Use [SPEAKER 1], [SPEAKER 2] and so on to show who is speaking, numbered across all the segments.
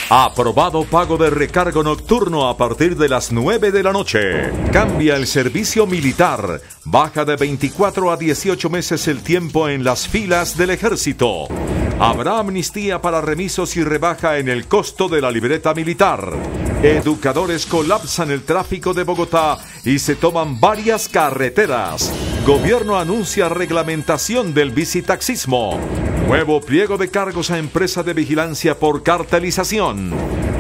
[SPEAKER 1] Aprobado pago de recargo nocturno a partir de las 9 de la noche. Cambia el servicio militar. Baja de 24 a 18 meses el tiempo en las filas del ejército. Habrá amnistía para remisos y rebaja en el costo de la libreta militar. Educadores colapsan el tráfico de Bogotá y se toman varias carreteras. Gobierno anuncia reglamentación del bicitaxismo. Nuevo pliego de cargos a empresa de vigilancia por cartelización.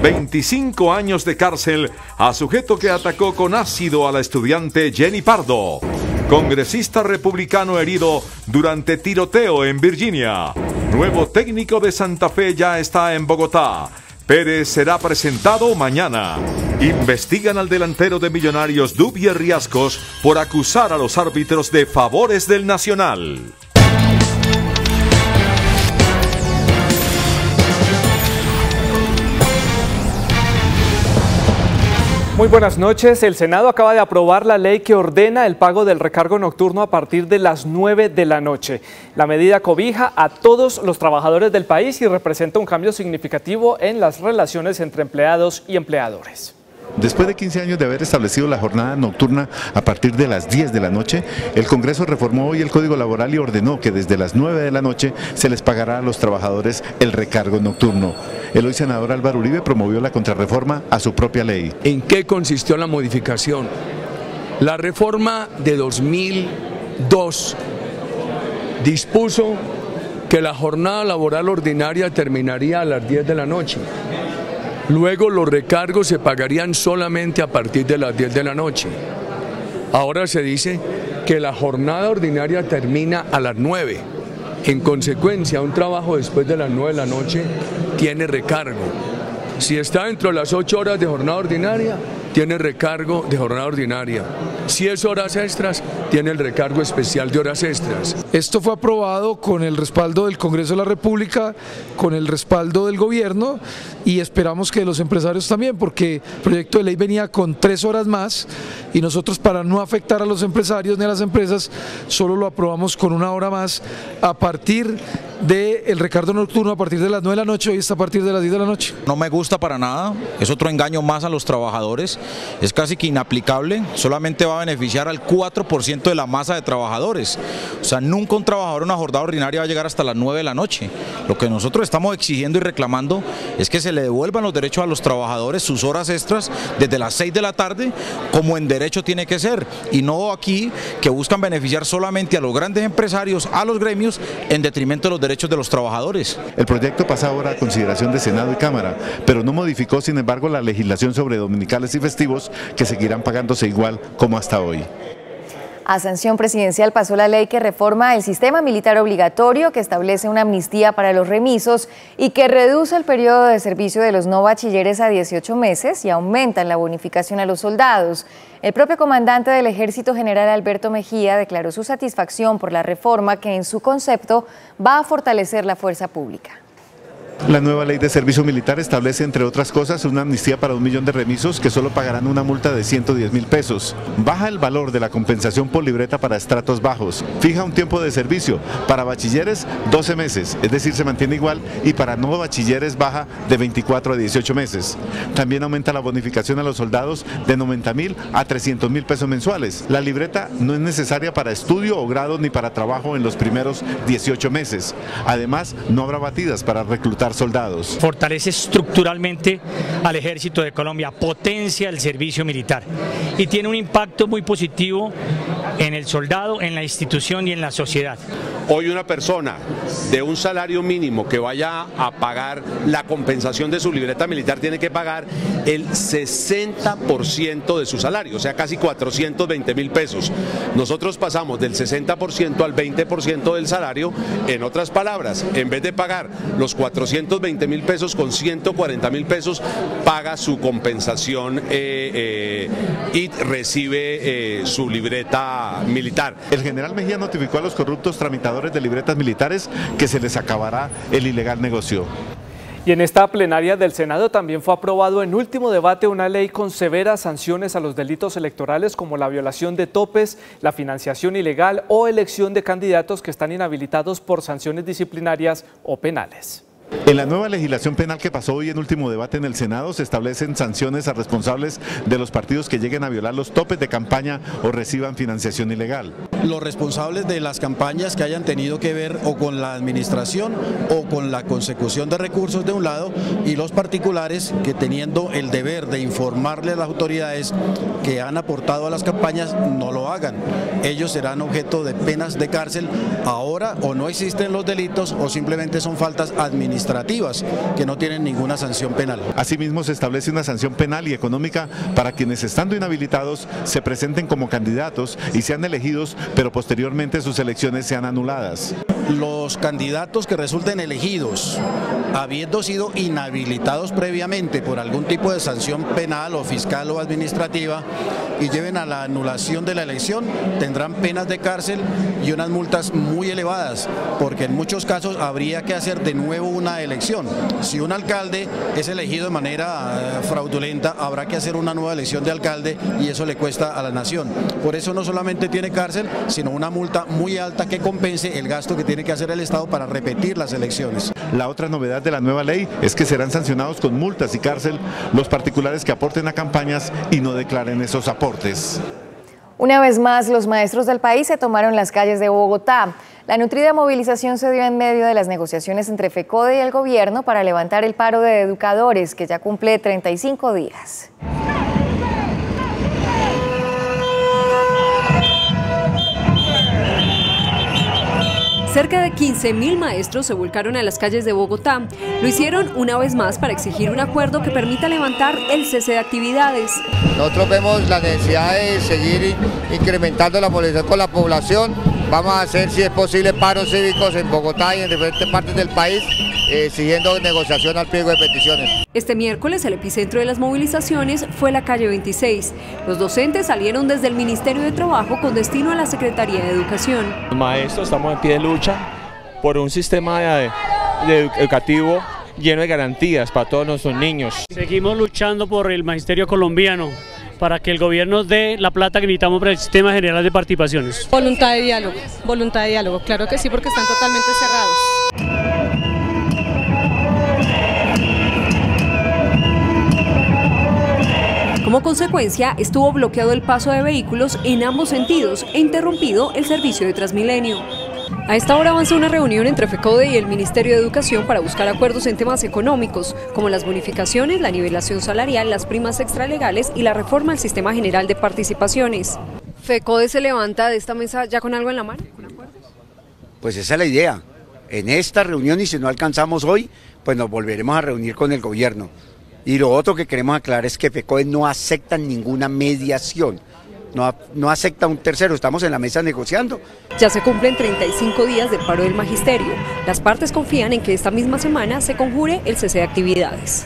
[SPEAKER 1] 25 años de cárcel a sujeto que atacó con ácido a la estudiante Jenny Pardo. Congresista republicano herido durante tiroteo en Virginia. Nuevo técnico de Santa Fe ya está en Bogotá. Pérez será presentado mañana. Investigan al delantero de Millonarios Dubier Riascos por acusar a los árbitros de favores del Nacional.
[SPEAKER 2] Muy buenas noches. El Senado acaba de aprobar la ley que ordena el pago del recargo nocturno a partir de las 9 de la noche. La medida cobija a todos los trabajadores del país y representa un cambio significativo en las relaciones entre empleados y empleadores.
[SPEAKER 3] Después de 15 años de haber establecido la jornada nocturna a partir de las 10 de la noche, el Congreso reformó hoy el Código Laboral y ordenó que desde las 9 de la noche se les pagará a los trabajadores el recargo nocturno. El hoy senador Álvaro Uribe promovió la contrarreforma a su propia ley.
[SPEAKER 4] ¿En qué consistió la modificación? La reforma de 2002 dispuso que la jornada laboral ordinaria terminaría a las 10 de la noche. Luego los recargos se pagarían solamente a partir de las 10 de la noche. Ahora se dice que la jornada ordinaria termina a las 9. En consecuencia, un trabajo después de las 9 de la noche tiene recargo. Si está dentro de las 8 horas de jornada ordinaria, tiene recargo de jornada ordinaria. Si es horas extras, tiene el recargo especial de horas extras.
[SPEAKER 5] Esto fue aprobado con el respaldo del Congreso de la República, con el respaldo del gobierno y esperamos que los empresarios también, porque el proyecto de ley venía con 3 horas más y nosotros, para no afectar a los empresarios ni a las empresas, solo lo aprobamos con 1 hora más a partir del recargo nocturno a partir de las 9 de la noche, hoy está a partir de las 10 de la noche.
[SPEAKER 6] No me gusta para nada, es otro engaño más a los trabajadores, es casi que inaplicable, solamente va a beneficiar al 4% de la masa de trabajadores. O sea, nunca un trabajador en una jornada ordinaria va a llegar hasta las 9 de la noche. Lo que nosotros estamos exigiendo y reclamando es que se le devuelvan los derechos a los trabajadores, sus horas extras, desde las 6 de la tarde, como en derecho tiene que ser, y no aquí que buscan beneficiar solamente a los grandes empresarios, a los gremios, en detrimento de los derechos de los trabajadores.
[SPEAKER 3] El proyecto pasa ahora a consideración de Senado y Cámara, pero no modificó, sin embargo, la legislación sobre dominicales y festivos, que seguirán pagándose igual como hasta hoy.
[SPEAKER 7] A sanción presidencial pasó la ley que reforma el sistema militar obligatorio, que establece una amnistía para los remisos y que reduce el periodo de servicio de los no bachilleres a 18 meses y aumentan la bonificación a los soldados. El propio comandante del Ejército, general Alberto Mejía, declaró su satisfacción por la reforma que en su concepto va a fortalecer la fuerza pública.
[SPEAKER 3] La nueva ley de servicio militar establece, entre otras cosas, una amnistía para 1 millón de remisos que solo pagarán una multa de 110.000 pesos. Baja el valor de la compensación por libreta para estratos bajos. Fija un tiempo de servicio. Para bachilleres, 12 meses, es decir, se mantiene igual, y para no bachilleres baja de 24 a 18 meses. También aumenta la bonificación a los soldados de 90.000 a 300.000 pesos mensuales. La libreta no es necesaria para estudio o grado ni para trabajo en los primeros 18 meses. Además, no habrá batidas para reclutar soldados.
[SPEAKER 8] Fortalece estructuralmente al Ejército de Colombia, potencia el servicio militar y tiene un impacto muy positivo en el soldado, en la institución y en la sociedad.
[SPEAKER 9] Hoy una persona de un salario mínimo que vaya a pagar la compensación de su libreta militar tiene que pagar el 60% de su salario, o sea, casi 420.000 pesos. Nosotros pasamos del 60% al 20% del salario. En otras palabras, en vez de pagar los 420.000 pesos, con 140.000 pesos paga su compensación y recibe su libreta militar.
[SPEAKER 3] El general Mejía notificó a los corruptos tramitadores de libretas militares que se les acabará el ilegal negocio.
[SPEAKER 2] Y en esta plenaria del Senado también fue aprobado en último debate una ley con severas sanciones a los delitos electorales, como la violación de topes, la financiación ilegal o elección de candidatos que están inhabilitados por sanciones disciplinarias o penales.
[SPEAKER 3] En la nueva legislación penal que pasó hoy en último debate en el Senado se establecen sanciones a responsables de los partidos que lleguen a violar los topes de campaña o reciban financiación ilegal.
[SPEAKER 10] Los responsables de las campañas que hayan tenido que ver o con la administración o con la consecución de recursos de un lado, y los particulares que, teniendo el deber de informarle a las autoridades que han aportado a las campañas, no lo hagan. Ellos serán objeto de penas de cárcel. Ahora o no existen los delitos o simplemente son faltas administrativas que no tienen ninguna sanción penal.
[SPEAKER 3] Asimismo, se establece una sanción penal y económica para quienes, estando inhabilitados, se presenten como candidatos y sean elegidos, pero posteriormente sus elecciones sean anuladas.
[SPEAKER 10] Los candidatos que resulten elegidos, habiendo sido inhabilitados previamente por algún tipo de sanción penal o fiscal o administrativa y lleven a la anulación de la elección, tendrán penas de cárcel y unas multas muy elevadas, porque en muchos casos habría que hacer de nuevo una elección. Si un alcalde es elegido de manera fraudulenta, habrá que hacer una nueva elección de alcalde y eso le cuesta a la nación. Por eso no solamente tiene cárcel, sino una multa muy alta que compense el gasto que tiene que hacer el Estado para repetir las elecciones.
[SPEAKER 3] La otra novedad de la nueva ley es que serán sancionados con multas y cárcel los particulares que aporten a campañas y no declaren esos aportes.
[SPEAKER 7] Una vez más, los maestros del país se tomaron las calles de Bogotá. La nutrida movilización se dio en medio de las negociaciones entre FECODE y el gobierno para levantar el paro de educadores, que ya cumple 35 días.
[SPEAKER 11] Cerca de 15.000 maestros se volcaron a las calles de Bogotá. Lo hicieron una vez más para exigir un acuerdo que permita levantar el cese de actividades.
[SPEAKER 12] Nosotros vemos la necesidad de seguir incrementando la movilización con la población. Vamos a hacer, si es posible, paros cívicos en Bogotá y en diferentes partes del país, siguiendo negociación al pliego de peticiones.
[SPEAKER 11] Este miércoles el epicentro de las movilizaciones fue la calle 26. Los docentes salieron desde el Ministerio de Trabajo con destino a la Secretaría de Educación.
[SPEAKER 13] Los maestros estamos en pie de lucha por un sistema educativo lleno de garantías para todos nuestros niños.
[SPEAKER 14] Seguimos luchando por el magisterio colombiano, para que el gobierno dé la plata que necesitamos para el sistema general de participaciones.
[SPEAKER 15] Voluntad de diálogo, claro que sí, porque están totalmente cerrados.
[SPEAKER 11] Como consecuencia, estuvo bloqueado el paso de vehículos en ambos sentidos e interrumpido el servicio de Transmilenio. A esta hora avanza una reunión entre FECODE y el Ministerio de Educación para buscar acuerdos en temas económicos, como las bonificaciones, la nivelación salarial, las primas extralegales y la reforma al sistema general de participaciones. ¿FECODE se levanta de esta mesa ya con algo en la mano? ¿Con acuerdos?
[SPEAKER 16] Pues esa es la idea. En esta reunión, y si no alcanzamos hoy, pues nos volveremos a reunir con el gobierno. Y lo otro que queremos aclarar es que FECODE no acepta ninguna mediación. No acepta un tercero, estamos en la mesa negociando.
[SPEAKER 11] Ya se cumplen 35 días del paro del magisterio. Las partes confían en que esta misma semana se conjure el cese de actividades.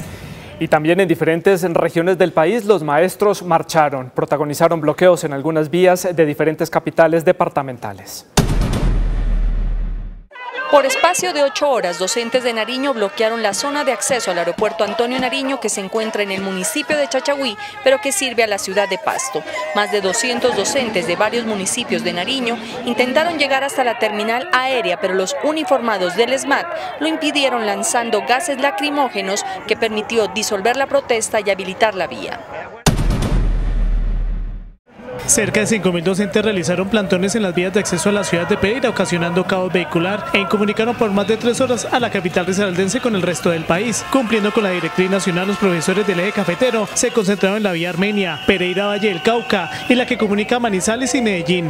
[SPEAKER 2] Y también en diferentes regiones del país los maestros marcharon, protagonizaron bloqueos en algunas vías de diferentes capitales departamentales.
[SPEAKER 17] Por espacio de 8 horas, docentes de Nariño bloquearon la zona de acceso al aeropuerto Antonio Nariño, que se encuentra en el municipio de Chachagüí, pero que sirve a la ciudad de Pasto. Más de 200 docentes de varios municipios de Nariño intentaron llegar hasta la terminal aérea, pero los uniformados del SMAT lo impidieron lanzando gases lacrimógenos que permitió disolver la protesta y habilitar la vía.
[SPEAKER 18] Cerca de 5.000 docentes realizaron plantones en las vías de acceso a la ciudad de Pereira, ocasionando caos vehicular, e incomunicaron por más de 3 horas a la capital risaraldense con el resto del país. Cumpliendo con la directriz nacional, los profesores del eje cafetero se concentraron en la vía Armenia, Pereira Valle del Cauca y la que comunica Manizales y Medellín.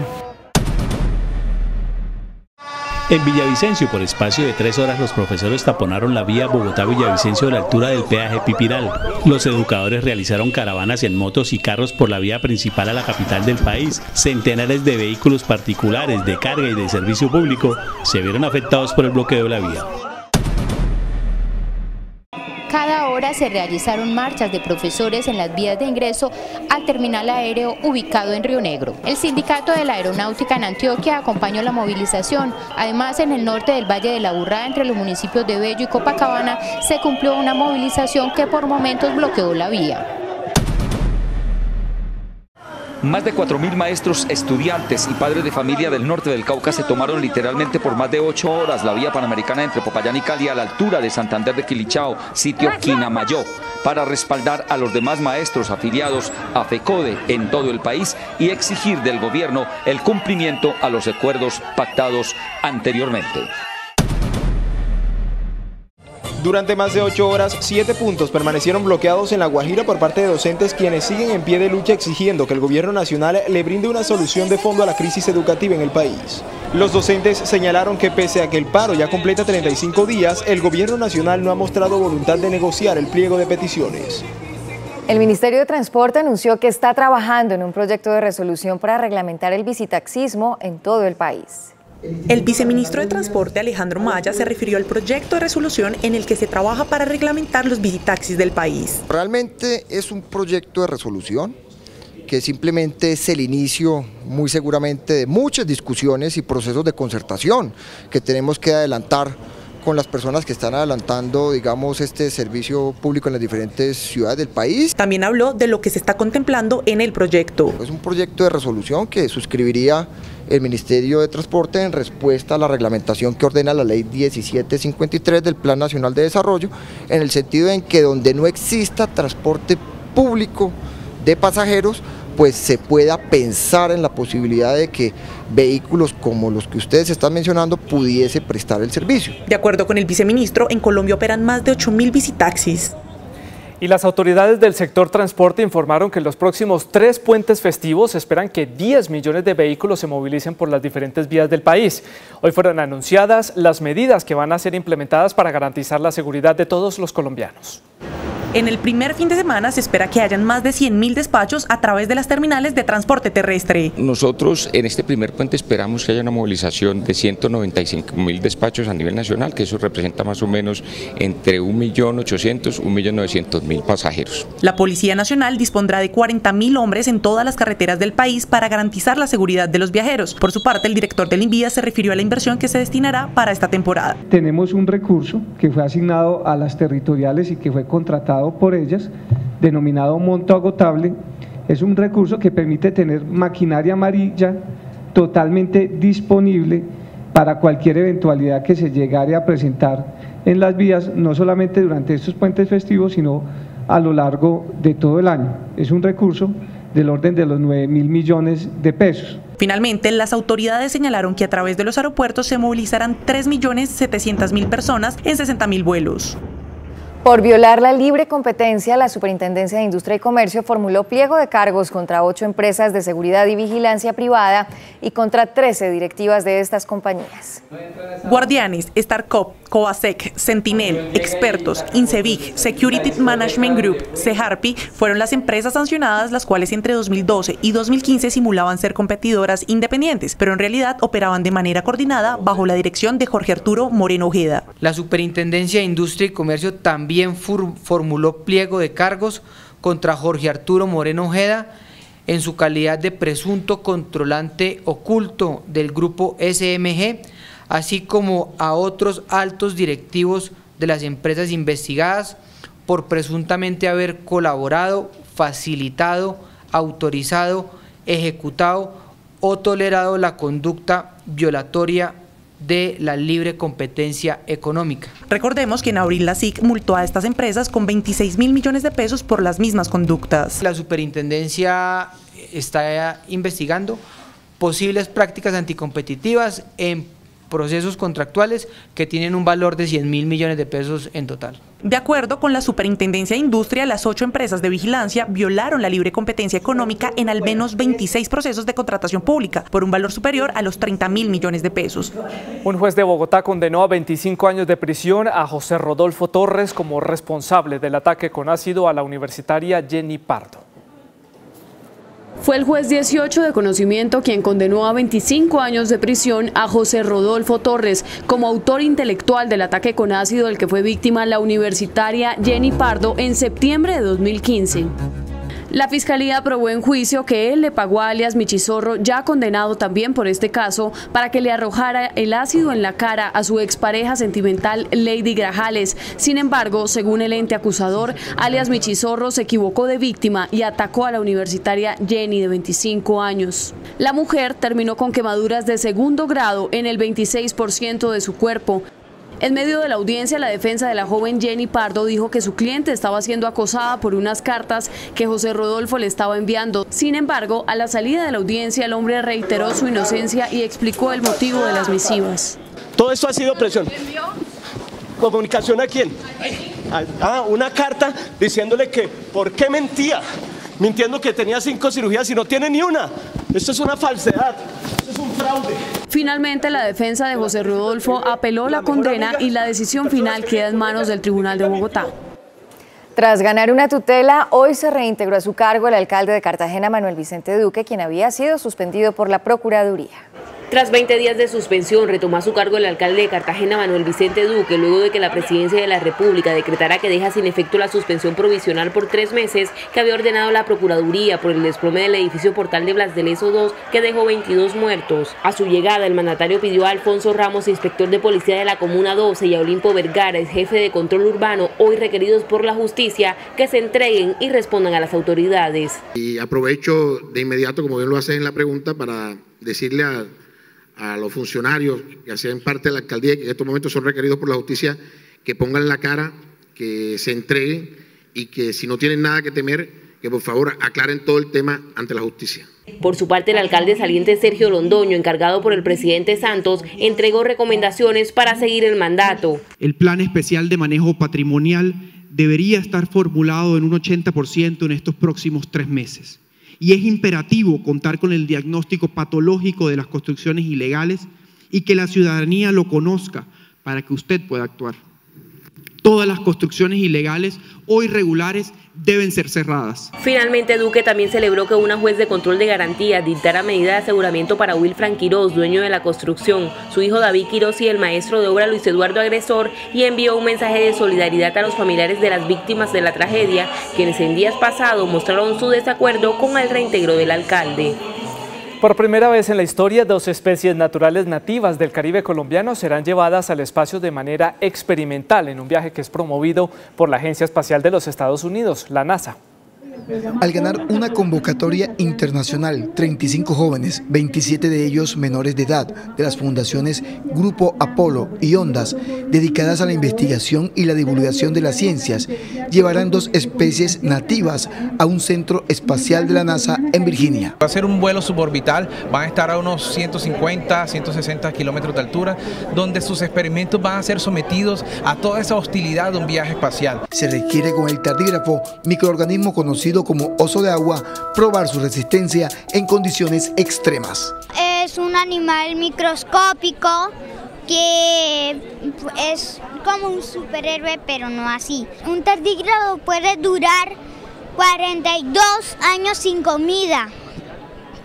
[SPEAKER 19] En Villavicencio, por espacio de 3 horas, los profesores taponaron la vía Bogotá-Villavicencio a la altura del peaje Pipiral. Los educadores realizaron caravanas en motos y carros por la vía principal a la capital del país. Centenares de vehículos particulares de carga y de servicio público se vieron afectados por el bloqueo de la vía.
[SPEAKER 20] Cada hora se realizaron marchas de profesores en las vías de ingreso al terminal aéreo ubicado en Río Negro. El sindicato de la aeronáutica en Antioquia acompañó la movilización. Además, en el norte del Valle de la Burrada, entre los municipios de Bello y Copacabana, se cumplió una movilización que por momentos bloqueó la vía.
[SPEAKER 21] Más de 4.000 maestros, estudiantes y padres de familia del norte del Cauca se tomaron literalmente por más de 8 horas la vía panamericana entre Popayán y Cali a la altura de Santander de Quilichao, sitio Quinamayó, para respaldar a los demás maestros afiliados a FECODE en todo el país y exigir del gobierno el cumplimiento a los acuerdos pactados anteriormente.
[SPEAKER 22] Durante más de 8 horas, 7 puntos permanecieron bloqueados en La Guajira por parte de docentes quienes siguen en pie de lucha exigiendo que el gobierno nacional le brinde una solución de fondo a la crisis educativa en el país. Los docentes señalaron que pese a que el paro ya completa 35 días, el gobierno nacional no ha mostrado voluntad de negociar el pliego de peticiones.
[SPEAKER 7] El Ministerio de Transporte anunció que está trabajando en un proyecto de resolución para reglamentar el bicitaxismo en todo el país.
[SPEAKER 23] El viceministro de Transporte, Alejandro Maya, se refirió al proyecto de resolución en el que se trabaja para reglamentar los bicitaxis del país.
[SPEAKER 24] Realmente es un proyecto de resolución que simplemente es el inicio, muy seguramente, de muchas discusiones y procesos de concertación que tenemos que adelantar con las personas que están adelantando, digamos, este servicio público en las diferentes ciudades del país.
[SPEAKER 23] También habló de lo que se está contemplando en el proyecto.
[SPEAKER 24] Es un proyecto de resolución que suscribiría el Ministerio de Transporte en respuesta a la reglamentación que ordena la Ley 1753 del Plan Nacional de Desarrollo, en el sentido en que donde no exista transporte público de pasajeros, pues se pueda pensar en la posibilidad de que vehículos como los que ustedes están mencionando pudiese prestar el servicio.
[SPEAKER 23] De acuerdo con el viceministro, en Colombia operan más de 8.000 bicitaxis.
[SPEAKER 2] Y las autoridades del sector transporte informaron que en los próximos 3 puentes festivos esperan que 10 millones de vehículos se movilicen por las diferentes vías del país. Hoy fueron anunciadas las medidas que van a ser implementadas para garantizar la seguridad de todos los colombianos.
[SPEAKER 23] En el primer fin de semana se espera que hayan más de 100.000 despachos a través de las terminales de transporte terrestre.
[SPEAKER 25] Nosotros en este primer puente esperamos que haya una movilización de 195.000 despachos a nivel nacional, que eso representa más o menos entre 1.800.000 y 1.900.000 pasajeros.
[SPEAKER 23] La Policía Nacional dispondrá de 40.000 hombres en todas las carreteras del país para garantizar la seguridad de los viajeros. Por su parte, el director del INVIA se refirió a la inversión que se destinará para esta temporada.
[SPEAKER 26] Tenemos un recurso que fue asignado a las territoriales y que fue contratado por ellas, denominado monto agotable. Es un recurso que permite tener maquinaria amarilla totalmente disponible para cualquier eventualidad que se llegare a presentar en las vías, no solamente durante estos puentes festivos, sino a lo largo de todo el año. Es un recurso del orden de los 9.000 millones de pesos.
[SPEAKER 23] Finalmente, las autoridades señalaron que a través de los aeropuertos se movilizarán 3.700.000 personas en 60.000 vuelos.
[SPEAKER 7] Por violar la libre competencia, la Superintendencia de Industria y Comercio formuló pliego de cargos contra 8 empresas de seguridad y vigilancia privada y contra 13 directivas de estas compañías.
[SPEAKER 23] Guardianes, Starcop, Coasec, Sentinel, Expertos, Incevig, Security Management Group, CEHARPI fueron las empresas sancionadas, las cuales entre 2012 y 2015 simulaban ser competidoras independientes, pero en realidad operaban de manera coordinada bajo la dirección de Jorge Arturo Moreno Ojeda.
[SPEAKER 27] La Superintendencia de Industria y Comercio también formuló pliego de cargos contra Jorge Arturo Moreno Ojeda en su calidad de presunto controlante oculto del grupo SMG, así como a otros altos directivos de las empresas investigadas por presuntamente haber colaborado, facilitado, autorizado, ejecutado o tolerado la conducta violatoria de la libre competencia económica.
[SPEAKER 23] Recordemos que en abril la SIC multó a estas empresas con 26.000 millones de pesos por las mismas conductas.
[SPEAKER 27] La Superintendencia está investigando posibles prácticas anticompetitivas en procesos contractuales que tienen un valor de 100.000 millones de pesos en total.
[SPEAKER 23] De acuerdo con la Superintendencia de Industria, las 8 empresas de vigilancia violaron la libre competencia económica en al menos 26 procesos de contratación pública por un valor superior a los 30.000 millones de pesos.
[SPEAKER 2] Un juez de Bogotá condenó a 25 años de prisión a José Rodolfo Torres como responsable del ataque con ácido a la universitaria Jenny Pardo.
[SPEAKER 11] Fue el juez 18 de conocimiento quien condenó a 25 años de prisión a José Rodolfo Torres como autor intelectual del ataque con ácido del que fue víctima la universitaria Jenny Pardo en septiembre de 2015. La Fiscalía aprobó en juicio que él le pagó a alias Michizorro, ya condenado también por este caso, para que le arrojara el ácido en la cara a su expareja sentimental Lady Grajales. Sin embargo, según el ente acusador, alias Michizorro se equivocó de víctima y atacó a la universitaria Jenny, de 25 años. La mujer terminó con quemaduras de segundo grado en el 26% de su cuerpo. En medio de la audiencia, la defensa de la joven Jenny Pardo dijo que su cliente estaba siendo acosada por unas cartas que José Rodolfo le estaba enviando. Sin embargo, a la salida de la audiencia, el hombre reiteró su inocencia y explicó el motivo de las misivas.
[SPEAKER 1] Todo esto ha sido presión. ¿Comunicación a quién? Una carta diciéndole que por qué mentía, mintiendo que tenía 5 cirugías y no tiene ni una. Esto es una falsedad, esto es un fraude.
[SPEAKER 11] Finalmente, la defensa de José Rodolfo apeló la condena y la decisión final queda en manos del Tribunal de Bogotá.
[SPEAKER 7] Tras ganar una tutela, hoy se reintegró a su cargo el alcalde de Cartagena, Manuel Vicente Duque, quien había sido suspendido por la Procuraduría.
[SPEAKER 4] Tras 20 días de suspensión, retomó a su cargo el alcalde de Cartagena, Manuel Vicente Duque, luego de que la Presidencia de la República decretara que deja sin efecto la suspensión provisional por 3 meses que había ordenado la Procuraduría por el desplome del edificio Portal de Blas de Lezo 2, que dejó 22 muertos. A su llegada, el mandatario pidió a Alfonso Ramos, inspector de policía de la Comuna 12, y a Olimpo Vergara, jefe de control urbano, hoy requeridos por la justicia, que se entreguen y respondan a las autoridades.
[SPEAKER 5] Y aprovecho de inmediato, como bien lo hace en la pregunta, para decirle a los funcionarios que hacen parte de la alcaldía, que en estos momentos son requeridos por la justicia, que pongan la cara, que se entreguen y que si no tienen nada que temer, que por favor aclaren todo el tema ante la justicia.
[SPEAKER 4] Por su parte, el alcalde saliente Sergio Londoño, encargado por el presidente Santos, entregó recomendaciones para seguir el mandato.
[SPEAKER 6] El plan especial de manejo patrimonial debería estar formulado en un 80% en estos próximos 3 meses. Y es imperativo contar con el diagnóstico patológico de las construcciones ilegales y que la ciudadanía lo conozca para que usted pueda actuar. Todas las construcciones ilegales o irregulares deben ser cerradas.
[SPEAKER 4] Finalmente, Duque también celebró que una juez de control de garantías dictara medida de aseguramiento para Wilfran Quirós, dueño de la construcción, su hijo David Quirós y el maestro de obra Luis Eduardo Agresor, y envió un mensaje de solidaridad a los familiares de las víctimas de la tragedia, quienes en días pasados mostraron su desacuerdo con el reintegro del alcalde.
[SPEAKER 2] Por primera vez en la historia, 2 especies naturales nativas del Caribe colombiano serán llevadas al espacio de manera experimental en un viaje que es promovido por la Agencia Espacial de los Estados Unidos, la NASA.
[SPEAKER 8] Al ganar una convocatoria internacional, 35 jóvenes, 27 de ellos menores de edad, de las fundaciones Grupo Apolo y Ondas, dedicadas a la investigación y la divulgación de las ciencias, llevarán 2 especies nativas a un centro espacial de la NASA en Virginia.
[SPEAKER 9] Va a ser un vuelo suborbital, van a estar a unos 150, 160 kilómetros de altura, donde sus experimentos van a ser sometidos a toda esa hostilidad de un viaje espacial.
[SPEAKER 8] Se requiere con el tardígrafo, microorganismo conocido como oso de agua, probar su resistencia en condiciones extremas.
[SPEAKER 10] Es un animal microscópico que es como un superhéroe, pero no así. Un tardígrado puede durar 42 años sin comida,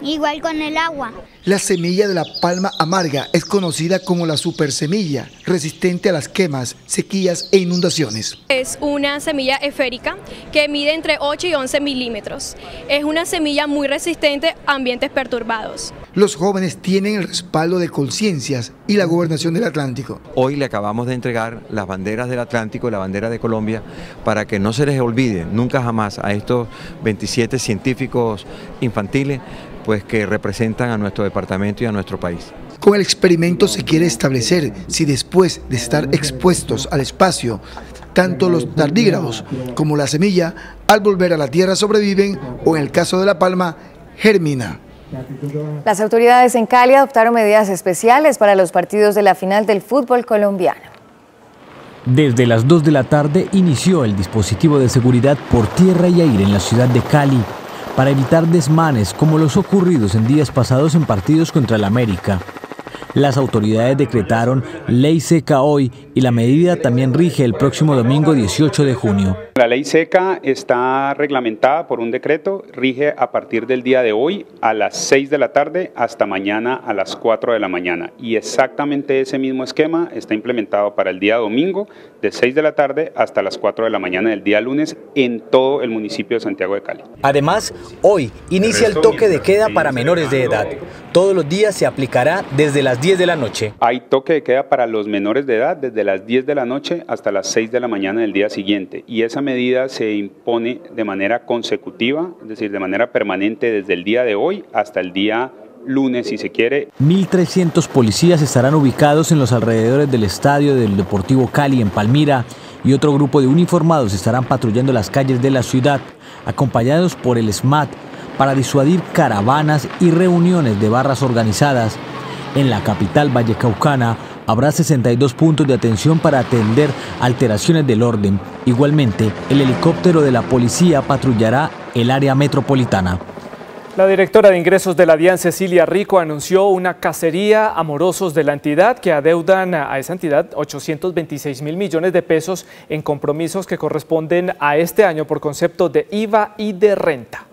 [SPEAKER 10] igual con el agua.
[SPEAKER 8] La semilla de la palma amarga es conocida como la supersemilla, resistente a las quemas, sequías e inundaciones.
[SPEAKER 28] Es una semilla esférica que mide entre 8 y 11 milímetros. Es una semilla muy resistente a ambientes perturbados.
[SPEAKER 8] Los jóvenes tienen el respaldo de Conciencias y la Gobernación del Atlántico.
[SPEAKER 29] Hoy le acabamos de entregar las banderas del Atlántico y la bandera de Colombia para que no se les olvide nunca jamás a estos 27 científicos infantiles, pues que representan a nuestro departamento y a nuestro país.
[SPEAKER 8] Con el experimento se quiere establecer si después de estar expuestos al espacio, tanto los tardígrados como la semilla, al volver a la Tierra sobreviven o en el caso de la palma, germina.
[SPEAKER 7] Las autoridades en Cali adoptaron medidas especiales para los partidos de la final del fútbol colombiano.
[SPEAKER 30] Desde las 2 de la tarde inició el dispositivo de seguridad por tierra y aire en la ciudad de Cali, para evitar desmanes como los ocurridos en días pasados en partidos contra el América. Las autoridades decretaron ley seca hoy y la medida también rige el próximo domingo 18 de junio.
[SPEAKER 3] La ley seca está reglamentada por un decreto, rige a partir del día de hoy a las 6 de la tarde hasta mañana a las 4 de la mañana. Y exactamente ese mismo esquema está implementado para el día domingo de 6 de la tarde hasta las 4 de la mañana del día lunes en todo el municipio de Santiago de Cali.
[SPEAKER 12] Además, hoy inicia el toque de queda para menores de edad. Todos los días se aplicará desde las 10 de la noche.
[SPEAKER 3] Hay toque de queda para los menores de edad desde las 10 de la noche hasta las 6 de la mañana del día siguiente. Y esa medida se impone de manera consecutiva, es decir, de manera permanente desde el día de hoy hasta el día lunes, si se quiere.
[SPEAKER 30] 1.300 policías estarán ubicados en los alrededores del estadio del Deportivo Cali en Palmira y otro grupo de uniformados estarán patrullando las calles de la ciudad, acompañados por el SMAT, para disuadir caravanas y reuniones de barras organizadas. En la capital vallecaucana habrá 62 puntos de atención para atender alteraciones del orden. Igualmente, el helicóptero de la policía patrullará el área metropolitana.
[SPEAKER 2] La directora de ingresos de la DIAN, Cecilia Rico, anunció una cacería a morosos de la entidad que adeudan a esa entidad 826.000 millones de pesos en compromisos que corresponden a este año por concepto de IVA y de renta.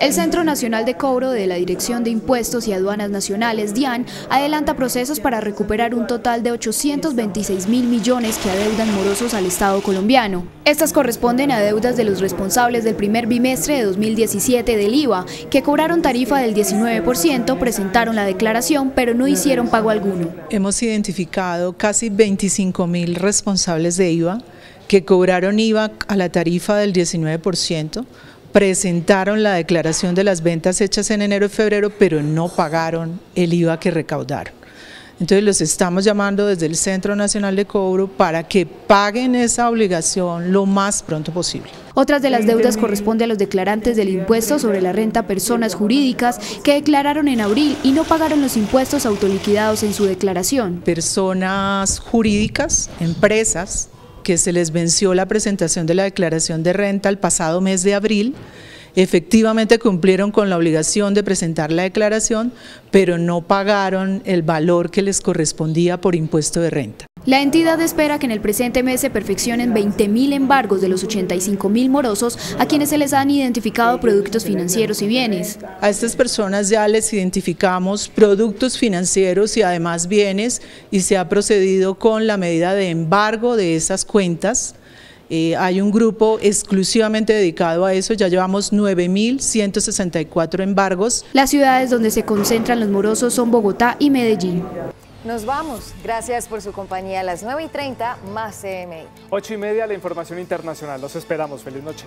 [SPEAKER 13] El Centro Nacional de Cobro de la Dirección de Impuestos y Aduanas Nacionales, DIAN, adelanta procesos para recuperar un total de 826.000 millones que adeudan morosos al Estado colombiano. Estas corresponden a deudas de los responsables del primer bimestre de 2017 del IVA, que cobraron tarifa del 19%, presentaron la declaración, pero no hicieron pago alguno.
[SPEAKER 14] Hemos identificado casi 25.000 responsables de IVA que cobraron IVA a la tarifa del 19%, presentaron la declaración de las ventas hechas en enero y febrero, pero no pagaron el IVA que recaudaron. Entonces los estamos llamando desde el Centro Nacional de Cobro para que paguen esa obligación lo más pronto posible.
[SPEAKER 13] Otras de las deudas corresponden a los declarantes del impuesto sobre la renta a personas jurídicas que declararon en abril y no pagaron los impuestos autoliquidados en su declaración.
[SPEAKER 14] Personas jurídicas, empresas, que se les venció la presentación de la declaración de renta el pasado mes de abril, efectivamente cumplieron con la obligación de presentar la declaración, pero no pagaron el valor que les correspondía por impuesto de renta.
[SPEAKER 13] La entidad espera que en el presente mes se perfeccionen 20.000 embargos de los 85.000 morosos a quienes se les han identificado productos financieros y bienes.
[SPEAKER 14] A estas personas ya les identificamos productos financieros y además bienes y se ha procedido con la medida de embargo de esas cuentas. Hay un grupo exclusivamente dedicado a eso, ya llevamos 9.164 embargos.
[SPEAKER 13] Las ciudades donde se concentran los morosos son Bogotá y Medellín.
[SPEAKER 7] Nos vamos. Gracias por su compañía. A las 9:30, más CMI.
[SPEAKER 2] 8:30, la información internacional. Los esperamos. Feliz noche.